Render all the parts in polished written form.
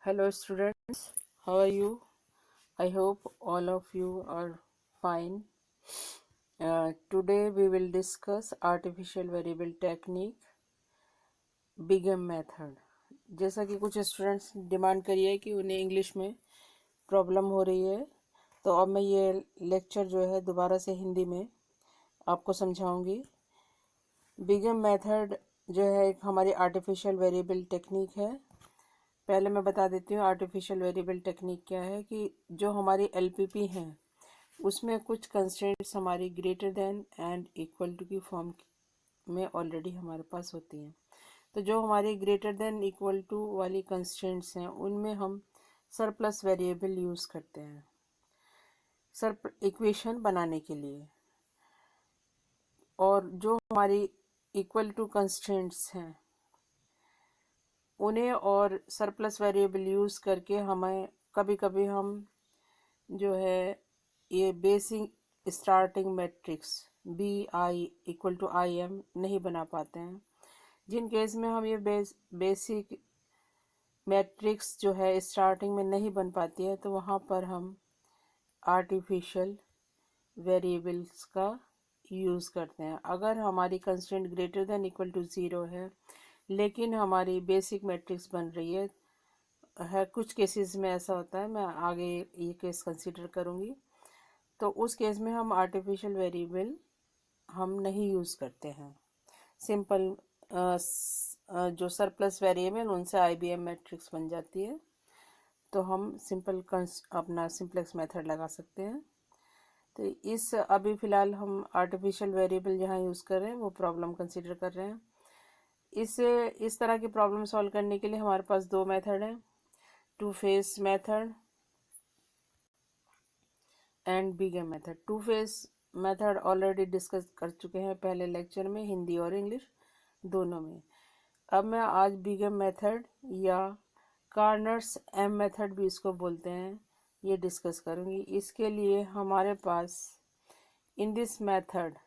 Hello students, how are you? I hope all of you are fine. Today we will discuss artificial variable technique, begin method. जैसा कि कुछ students demand करी है कि उन्हें English में प्रॉब्लम हो रही है, तो अब मैं ये लेक्चर जो है दोबारा से हिंदी में आपको समझाऊंगी। बिगम मेथड जो है एक हमारी आर्टिफिशियल वेरिएबल टेक्निक है। पहले मैं बता देती हूँ आर्टिफिशियल वेरिएबल टेक्निक क्या है, कि जो हमारी एलपीपी हैं उसमें कुछ कंस्ट्रेंट्स हमारी greater than and equal to की फॉर्म में ऑलरेडी हमारे पास होती हैं। तो जो हमारी ग्रेटर देन इक्वल टू वाली कंस्ट्रेंट्स हैं उनमें हम सरप्लस वेरिएबल यूज़ करते हैं इक्वेशन बनाने के लिए। और जो हमारी इक्वल टू कंस्ट्रेंट्स हैं उन्हें और सरप्लस वेरिएबल यूज़ करके हमें कभी कभी हम जो है ये बेसिक स्टार्टिंग मैट्रिक्स BI=IM नहीं बना पाते हैं। जिन केस में हम ये बेसिक मैट्रिक्स जो है स्टार्टिंग में नहीं बन पाती है, तो वहाँ पर हम आर्टिफिशियल वेरिएबल्स का यूज़ करते हैं। अगर हमारी constraint greater than equal to 0 है लेकिन हमारी बेसिक मैट्रिक्स बन रही है कुछ केसेस में ऐसा होता है, मैं आगे ये केस कंसीडर करूँगी। तो उस केस में हम आर्टिफिशियल वेरिएबल हम नहीं यूज़ करते हैं। सिंपल जो सरप्लस वेरिएबल उनसे IBM मैट्रिक्स बन जाती है, तो हम अपना सिंपलेक्स मेथड लगा सकते हैं। तो इस अभी फ़िलहाल हम आर्टिफिशियल वेरिएबल जहाँ यूज़ कर रहे हैं वो प्रॉब्लम कंसीडर कर रहे हैं। इस तरह की प्रॉब्लम सॉल्व करने के लिए हमारे पास दो मेथड हैं, two phase method and big M method. Two phase method already discuss कर चुके हैं पहले लेक्चर में, हिंदी और इंग्लिश दोनों में। अब मैं आज बिगम मेथड या कार्नर्स एम मेथड भी इसको बोलते हैं, ये डिस्कस करूँगी। इसके लिए हमारे पास in this method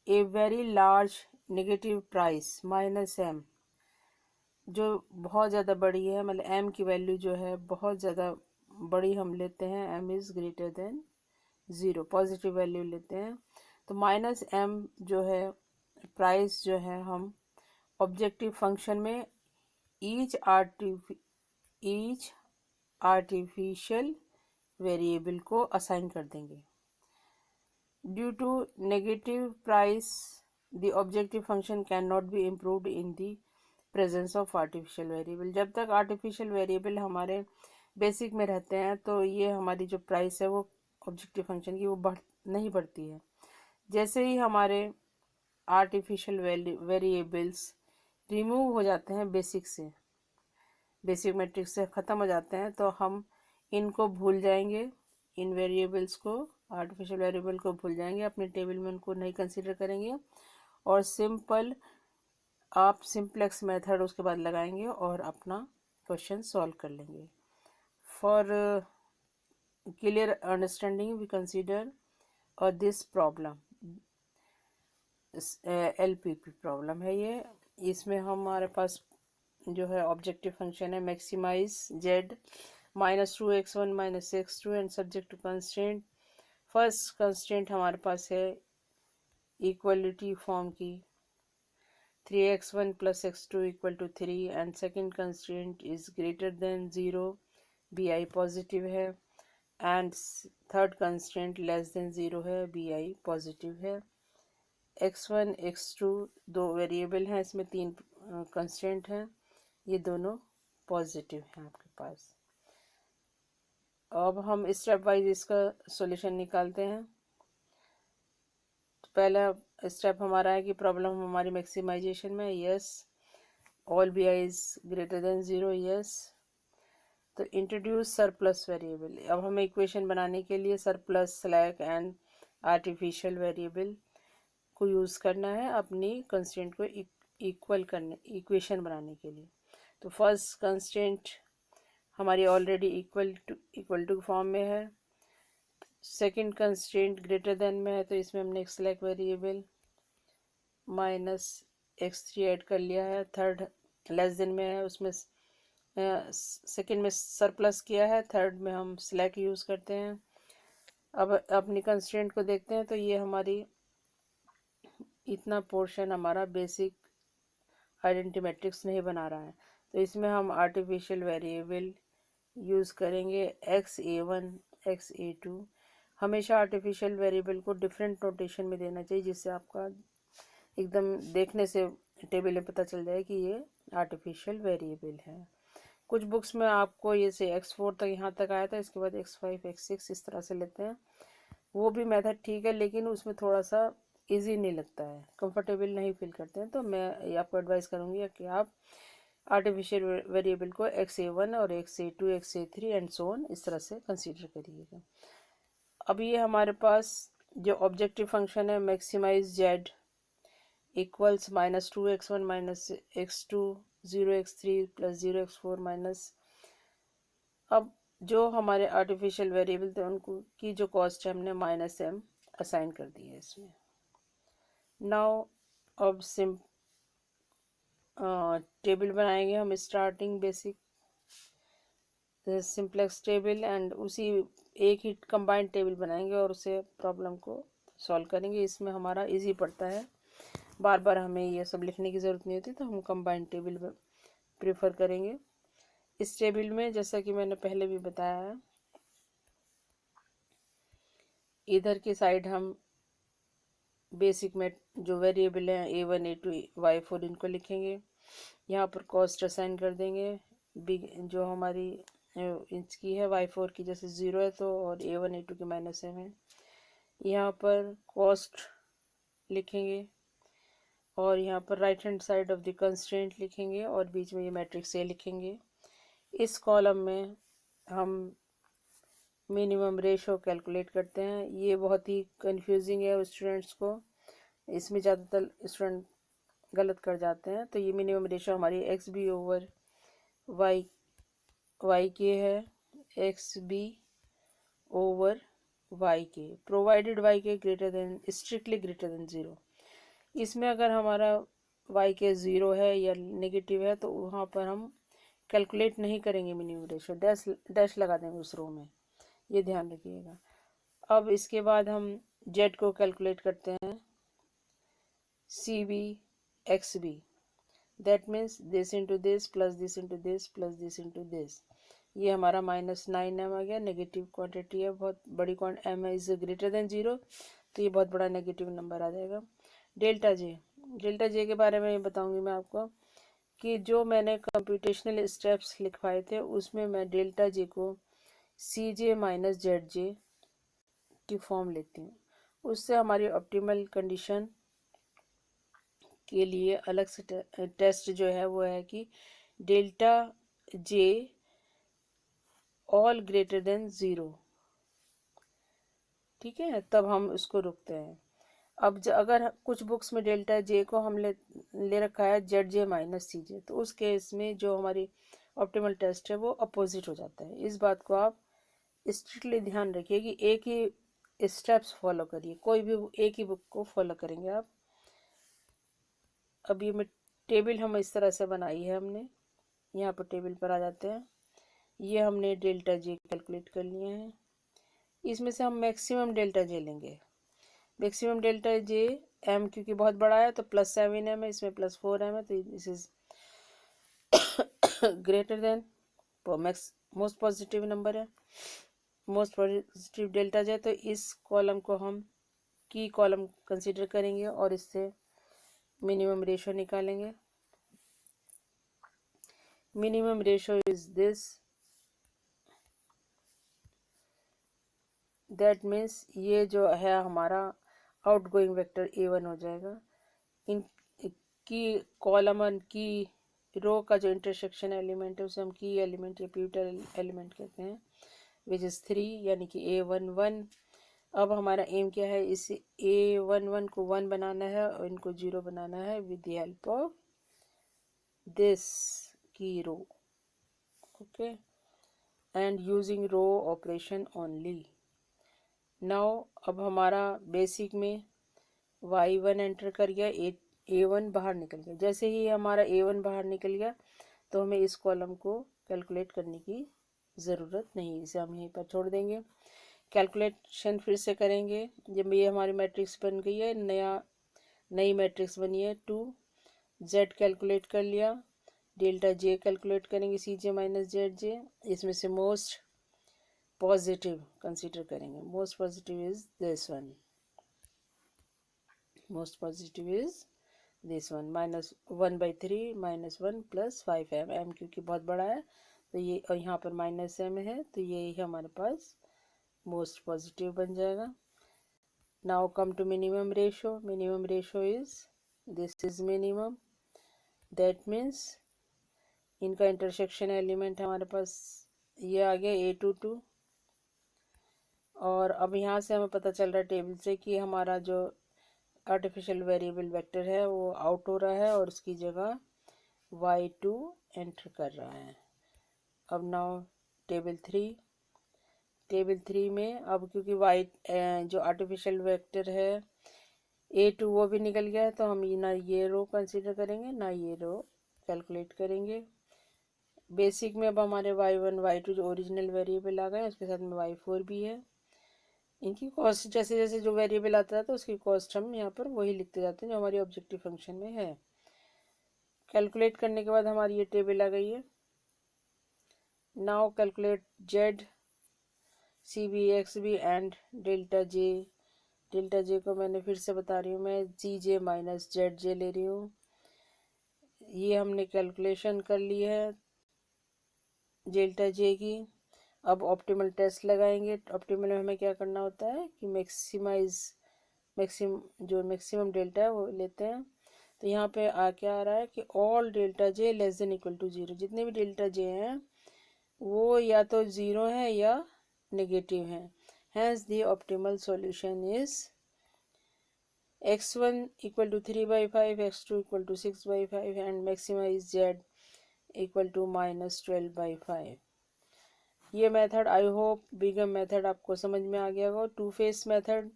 a very large negative price -m, जो बहुत ज़्यादा बड़ी है, मतलब m की वैल्यू जो है बहुत ज़्यादा बड़ी हम लेते हैं, m is greater than 0, positive value लेते हैं। तो -m जो है प्राइस जो है हम ऑब्जेक्टिव फंक्शन में ईच आर्टिफिशियल वेरिएबल को असाइन कर देंगे। Due to negative price the objective function can not be improved in the presence of artificial variable. जब तक आर्टिफिशियल वेरिएबल हमारे बेसिक में रहते हैं तो ये हमारी जो प्राइस है वो ऑब्जेक्टिव फंक्शन की वो नहीं बढ़ती है। जैसे ही हमारे आर्टिफिशियल वेरिएबल्स रिमूव हो जाते हैं बेसिक से, बेसिक मैट्रिक्स से ख़त्म हो जाते हैं, तो हम इनको भूल जाएंगे, इन वेरिएबल्स को, आर्टिफिशियल वेरिएबल को भूल जाएंगे, अपने टेबल में उनको नहीं कंसीडर करेंगे और आप सिंप्लेक्स मेथड उसके बाद लगाएंगे और अपना क्वेश्चन सॉल्व कर लेंगे। For clear understanding we consider this problem, LPP problem है ये। इसमें हमारे पास जो है ऑब्जेक्टिव फंक्शन है maximize z -2x1 -x2 and subject to constraint. First constraint हमारे पास है इक्वलिटी फॉर्म की 3x1 + x2 = 3 and second constraint is greater than 0, BI positive है, and third constraint less than 0 है, BI पॉजिटिव है। x1 x2 दो variable हैं, इसमें तीन कंस्ट्रेंट हैं, ये दोनों पॉजिटिव हैं आपके पास। अब हम स्टेप वाइज इसका सॉल्यूशन निकालते हैं। पहला स्टेप हमारा है कि प्रॉब्लम हमारी मैक्सिमाइजेशन में, yes all BI is greater than 0, yes. तो इंट्रोड्यूस सरप्लस वेरिएबल। अब हमें इक्वेशन बनाने के लिए surplus, slack and artificial variable को यूज़ करना है अपनी कंस्ट्रेंट को इक्वल करने, इक्वेशन बनाने के लिए। तो फर्स्ट कंस्ट्रेंट हमारी ऑलरेडी इक्वल टू फॉर्म में है, सेकंड कंस्ट्रेंट ग्रेटर देन में है, तो इसमें हमने एक स्लैक वेरिएबल -x3 ऐड कर लिया है। थर्ड लेस देन में है, उसमें सेकंड में सरप्लस किया है, थर्ड में हम स्लैक यूज़ करते हैं। अब अपनी कंस्ट्रेंट को देखते हैं, तो ये हमारी इतना पोर्शन हमारा बेसिक आइडेंटिटी मैट्रिक्स नहीं बना रहा है, तो इसमें हम आर्टिफिशियल वेरिएबल यूज़ करेंगे x(a1), x(a2). हमेशा आर्टिफिशियल वेरिएबल को डिफरेंट नोटेशन में देना चाहिए, जिससे आपका एकदम देखने से टेबल में पता चल जाए कि ये आर्टिफिशियल वेरिएबल है। कुछ बुक्स में आपको ये से x4 तक यहाँ तक आया था, इसके बाद x5 x6 इस तरह से लेते हैं। वो भी मेथड ठीक है, लेकिन उसमें थोड़ा सा इजी नहीं लगता है, कंफर्टेबल नहीं फील करते हैं। तो मैं आपको एडवाइस करूँगी कि आप आर्टिफिशियल वेरिएबल को x(a1) और x(a2), x(a3) and so on इस तरह से कंसीडर करिएगा। अब ये हमारे पास जो ऑब्जेक्टिव फंक्शन है maximize z equals -2x1 -x2 0x3 + 0x4 minus. अब जो हमारे आर्टिफिशियल वेरिएबल थे उनको की जो कॉस्ट है हमने -m असाइन कर दी है इसमें। नाउ अब टेबल बनाएंगे हम, starting basic simplex table, and उसी एक ही कंबाइंड टेबल बनाएंगे और उसे प्रॉब्लम को सॉल्व करेंगे। इसमें हमारा इजी पड़ता है, बार बार हमें ये सब लिखने की ज़रूरत नहीं होती, तो हम कंबाइंड टेबल प्रेफर करेंगे। इस टेबल में जैसा कि मैंने पहले भी बताया है, इधर की साइड हम बेसिक में जो वेरिएबल हैं a1 a2 y4 इनको लिखेंगे। यहाँ पर कॉस्ट असाइन कर देंगे। बिग जो हमारी इसकी है y4 की जैसे 0 है तो, और a1 a2 की -m है। यहाँ पर कॉस्ट लिखेंगे और यहाँ पर right hand side of the constraint लिखेंगे और बीच में ये मैट्रिक्स ए लिखेंगे। इस कॉलम में हम मिनिमम रेशो कैलकुलेट करते हैं। ये बहुत ही कंफ्यूजिंग है स्टूडेंट्स को, इसमें ज़्यादातर स्टूडेंट गलत कर जाते हैं। तो ये मिनिमम रेशो हमारी एक्स बी ओवर वाई के है, एक्स बी ओवर वाई के प्रोवाइडेड वाई के greater than strictly greater than 0। इसमें अगर हमारा वाई के 0 है या नेगेटिव है तो वहाँ पर हम कैलकुलेट नहीं करेंगे मिनिमम रेशो, डैश लगा देंगे उस रो में, ये ध्यान रखिएगा। अब इसके बाद हम जेड को कैलकुलेट करते हैं, C B X B, that means this into this plus this into this plus this into this. ये हमारा -9m आ गया, नेगेटिव क्वांटिटी है, बहुत बड़ी m है, इज ग्रेटर देन 0, तो ये बहुत बड़ा नेगेटिव नंबर आ जाएगा। डेल्टा जे के बारे में बताऊंगी मैं आपको कि जो मैंने कंप्यूटेशनल स्टेप्स लिखवाए थे उसमें मैं डेल्टा जे को CJ - ZJ की फॉर्म लेती हूँ। उससे हमारी ऑप्टिमल कंडीशन के लिए अलग से टेस्ट जो है वो है कि delta J all greater than 0, ठीक है, तब हम उसको रुकते हैं। अब अगर कुछ बुक्स में डेल्टा जे को हम ले रखा है ZJ - CJ, तो उस केस में जो हमारी ऑप्टिमल टेस्ट है वो अपोजिट हो जाता है। इस बात को आप स्ट्रिक्टली ध्यान रखिए कि एक ही स्टेप्स फॉलो करिए, कोई भी एक ही बुक को फॉलो करेंगे आप। अब ये टेबल हम इस तरह से बनाई है हमने, यहाँ पर टेबल पर आ जाते हैं। ये हमने डेल्टा जे कैलकुलेट कर लिए हैं, इसमें से हम मैक्सिमम डेल्टा जे लेंगे। मैक्सिमम डेल्टा जे m क्योंकि बहुत बड़ा है तो +7m है, इसमें +4m है, तो this is greater then most positive number है, मोस्ट पॉजिटिव डेल्टा जे। तो इस कॉलम को हम की कॉलम कंसीडर करेंगे और इससे मिनिमम रेशो निकालेंगे। Minimum ratio is this, that means ये जो है हमारा आउटगोइंग वेक्टर a1 हो जाएगा। इन की कॉलम और की रो का जो इंटरसेक्शन एलिमेंट है उसे हम की एलिमेंट या प्यूटर एलिमेंट कहते हैं, विच इज़ 3, यानी कि a11। अब हमारा एम क्या है, इस a11 को 1 बनाना है और इनको 0 बनाना है with the help of this की row, okay, and using row operation only. Now अब हमारा बेसिक में y1 एंटर कर गया, a1 बाहर निकल गया। जैसे ही हमारा a1 बाहर निकल गया तो हमें इस कॉलम को कैलकुलेट करने की ज़रूरत नहीं, इसे हम यहीं पर छोड़ देंगे। कैलकुलेशन फिर से करेंगे। जब ये हमारी मैट्रिक्स बन गई है, नई मैट्रिक्स बनी है 2, जेड कैलकुलेट कर लिया, डेल्टा जे कैलकुलेट करेंगे, सी जे माइनस जेड जे। इसमें से मोस्ट पॉजिटिव कंसीडर करेंगे। Most positive is this one, most positive is this one, -1/3 -1 + 5m, m क्योंकि बहुत बड़ा है तो ये, और यहाँ पर -m है तो ये हमारे पास मोस्ट पॉजिटिव बन जाएगा। Now come to minimum ratio. Minimum ratio is, this is minimum, that means इनका इंटरसेक्शन एलिमेंट हमारे पास ये आ गया A22। और अब यहाँ से हमें पता चल रहा है टेबल से कि हमारा जो आर्टिफिशियल वेरिएबल वेक्टर है वो आउट हो रहा है और उसकी जगह y2 एंटर कर रहा है। अब नाउ टेबल 3 में अब क्योंकि y जो आर्टिफिशियल वेक्टर है A2 वो भी निकल गया है तो हम ना ये रो कंसीडर करेंगे ना ये रो कैलकुलेट करेंगे। बेसिक में अब हमारे y1 y2 जो ओरिजिनल वेरिएबल आ गए, उसके साथ में y4 भी है। इनकी कॉस्ट जैसे जैसे जो वेरिएबल आता है तो उसकी कॉस्ट हम यहाँ पर वही लिखते जाते हैं जो हमारी ऑब्जेक्टिव फंक्शन में है। कैलकुलेट करने के बाद हमारी ये टेबल आ गई है। Now calculate z, C B, X B and delta j. Delta j को मैंने फिर से बता रही हूँ, मैं सी जे माइनस जेड जे ले रही हूँ। ये हमने कैलकुलेशन कर ली है डेल्टा जे की। अब ऑप्टिमल टेस्ट लगाएंगे। ऑप्टिमल में हमें क्या करना होता है कि मैक्सिमम डेल्टा है वो लेते हैं। तो यहाँ पे क्या आ रहा है कि all delta j less than equal to 0, जितने भी डेल्टा जे हैं वो या तो 0 है या नेगेटिव है। Hence the optimal solution is x1 = 3/5, x2 = 6/5 and maxima is z = -12/5। ये method I hope big M method आपको समझ में आ गया होगा। टू फेस मेथड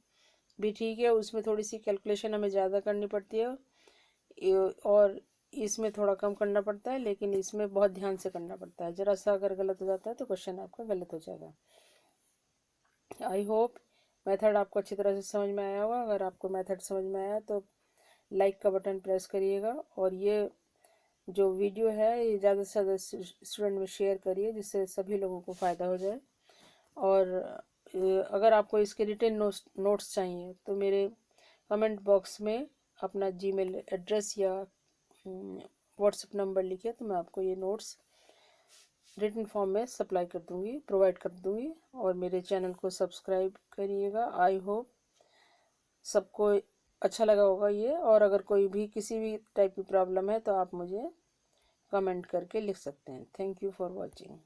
भी ठीक है, उसमें थोड़ी सी कैलकुलेशन हमें ज़्यादा करनी पड़ती है और इसमें थोड़ा कम करना पड़ता है, लेकिन इसमें बहुत ध्यान से करना पड़ता है। ज़रा सा अगर गलत हो जाता है तो क्वेश्चन आपका गलत हो जाएगा। आई होप मेथड आपको अच्छी तरह से समझ में आया होगा। अगर आपको मेथड समझ में आया तो लाइक का बटन प्रेस करिएगा और ये जो वीडियो है ये ज़्यादा से ज़्यादा स्टूडेंट में शेयर करिए जिससे सभी लोगों को फ़ायदा हो जाए। और अगर आपको इसके रिटन नोट्स चाहिए तो मेरे कमेंट बॉक्स में अपना जीमेल एड्रेस या व्हाट्सएप नंबर लिखिए तो मैं आपको ये नोट्स रिटन फॉर्म में सप्लाई कर दूँगी, प्रोवाइड कर दूँगी। और मेरे चैनल को सब्सक्राइब करिएगा। आई होप सबको अच्छा लगा होगा ये। और अगर कोई भी किसी भी टाइप की प्रॉब्लम है तो आप मुझे कमेंट करके लिख सकते हैं। Thank you for watching.